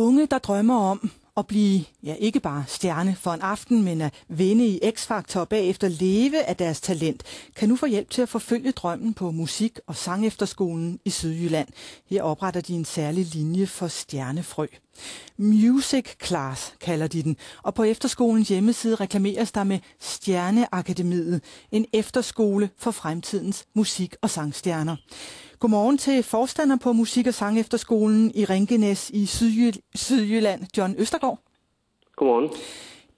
Unge, der drømmer om at blive, ikke bare stjerne for en aften, men at vinde i X-Factor og bagefter leve af deres talent, kan nu få hjælp til at forfølge drømmen på musik- og sangefterskolen i Sydjylland. Her opretter de en særlig linje for stjernefrø. Music Class kalder de den, og på efterskolens hjemmeside reklameres der med Stjerneakademiet, en efterskole for fremtidens musik- og sangstjerner. Godmorgen til forstander på Musik- og Sangefterskolen i Rinkenæs i Sydjylland, John Østergaard. Godmorgen.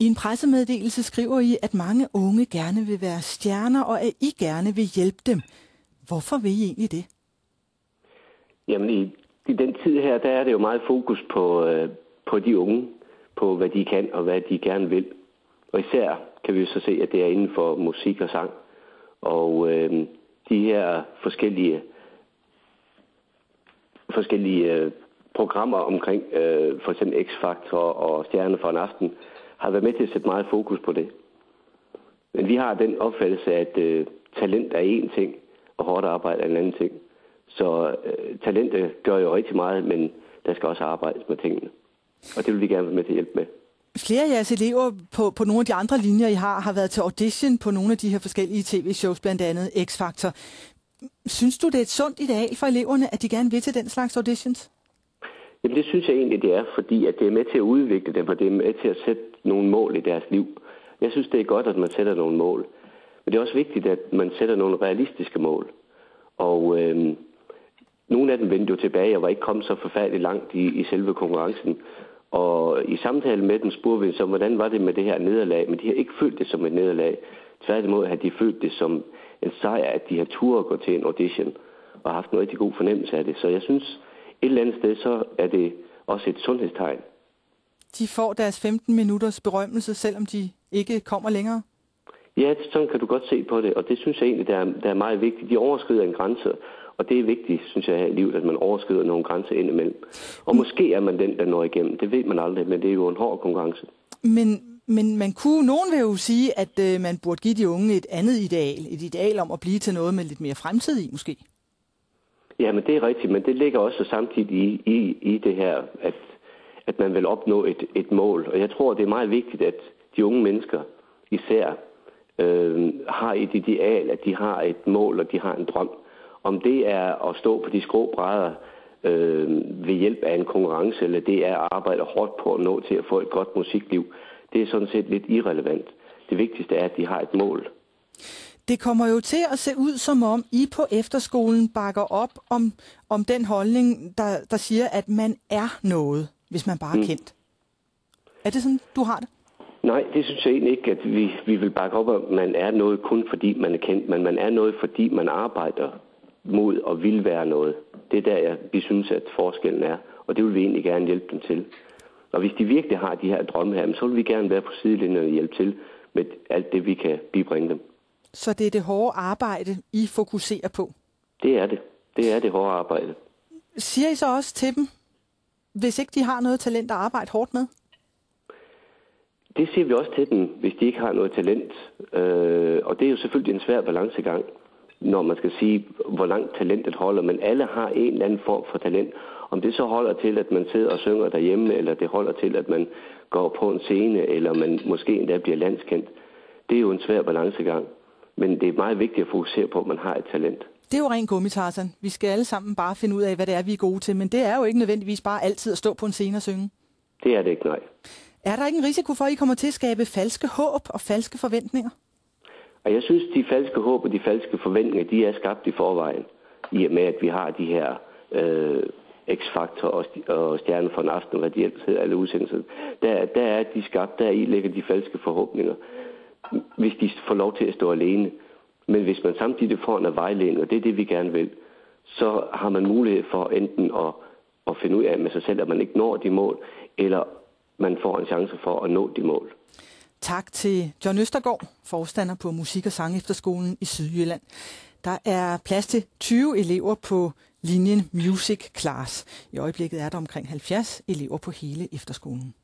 I en pressemeddelelse skriver I, at mange unge gerne vil være stjerner, og at I gerne vil hjælpe dem. Hvorfor vil I egentlig det? Jamen i den tid her, der er det jo meget fokus på de unge, på hvad de kan og hvad de gerne vil. Og især kan vi så se, at det er inden for musik og sang. Og de her forskellige programmer omkring for eksempel X-Factor og Stjerne for en aften, har været med til at sætte meget fokus på det. Men vi har den opfattelse, at talent er én ting, og hårdt arbejde er en anden ting. Så talentet gør jo rigtig meget, men der skal også arbejdes med tingene. Og det vil vi gerne være med til at hjælpe med. Flere af jeres elever på nogle af de andre linjer, I har været til audition på nogle af de her forskellige tv-shows, blandt andet X-Factor. Synes du, det er et sundt ideal for eleverne, at de gerne vil til den slags auditions? Jamen det synes jeg egentlig, det er, fordi at det er med til at udvikle dem, og det er med til at sætte nogle mål i deres liv. Jeg synes, det er godt, at man sætter nogle mål. Men det er også vigtigt, at man sætter nogle realistiske mål. Og nogle af dem vendte jo tilbage og var ikke kommet så forfærdeligt langt i selve konkurrencen. Og i samtale med dem spurgte vi så, hvordan var det med det her nederlag? Men de har ikke følt det som et nederlag. Tværtimod har de følt det som en sejr, at de har turde gå til en audition og haft en rigtig god fornemmelse af det. Så jeg synes, et eller andet sted, så er det også et sundhedstegn. De får deres 15 minutters berømmelse, selvom de ikke kommer længere? Ja, sådan kan du godt se på det, og det synes jeg egentlig, der er meget vigtigt. De overskrider en grænse, og det er vigtigt, synes jeg, her i livet, at man overskrider nogle grænser indimellem. Og måske er man den, der når igennem. Det ved man aldrig, men det er jo en hård konkurrence. Men nogen vil jo sige, at man burde give de unge et andet ideal. Et ideal om at blive til noget med lidt mere fremtid i, måske. Ja, men det er rigtigt, men det ligger også samtidig i det her, at man vil opnå et mål. Og jeg tror, det er meget vigtigt, at de unge mennesker især har et ideal, at de har et mål, og de har en drøm. Om det er at stå på de skrå brædder ved hjælp af en konkurrence, eller det er at arbejde hårdt på at nå til at få et godt musikliv, det er sådan set lidt irrelevant. Det vigtigste er, at de har et mål. Det kommer jo til at se ud, som om I på efterskolen bakker op om den holdning, der siger, at man er noget, hvis man bare er kendt. Er det sådan, du har det? Nej, det synes jeg egentlig ikke, at vi vil bakke op, at man er noget kun fordi man er kendt, men man er noget, fordi man arbejder mod og vil være noget. Det er der, vi synes, at forskellen er, og det vil vi egentlig gerne hjælpe dem til. Og hvis de virkelig har de her drømme her, så vil vi gerne være på sidelinjen og hjælpe til med alt det, vi kan bibringe dem. Så det er det hårde arbejde, I fokuserer på? Det er det. Det er det hårde arbejde. Siger I så også til dem, hvis ikke de har noget talent at arbejde hårdt med? Det siger vi også til dem, hvis de ikke har noget talent. Og det er jo selvfølgelig en svær balancegang, når man skal sige, hvor langt talentet holder. Men alle har en eller anden form for talent. Om det så holder til, at man sidder og synger derhjemme, eller det holder til, at man går på en scene, eller man måske endda bliver landskendt. Det er jo en svær balancegang. Men det er meget vigtigt at fokusere på, at man har et talent. Det er jo rent gummitarsen. Vi skal alle sammen bare finde ud af, hvad det er, vi er gode til. Men det er jo ikke nødvendigvis bare altid at stå på en scene og synge. Det er det ikke, nej. Er der ikke en risiko for, at I kommer til at skabe falske håb og falske forventninger? Og jeg synes, de falske håb og de falske forventninger, de er skabt i forvejen. I og med, at vi har de her X-Factor og Stjerne for en aften, hvad de ellers hedder, alle udsendelser. Der er de skabt, der i ligger de falske forhåbninger, hvis de får lov til at stå alene. Men hvis man samtidig får en vejledning, og det er det, vi gerne vil, så har man mulighed for enten at finde ud af med sig selv, at man ikke når de mål, eller man får en chance for at nå de mål. Tak til John Østergaard, forstander på Musik- og Sangefterskolen i Sydjylland. Der er plads til 20 elever på linjen Music Class. I øjeblikket er der omkring 70 elever på hele efterskolen.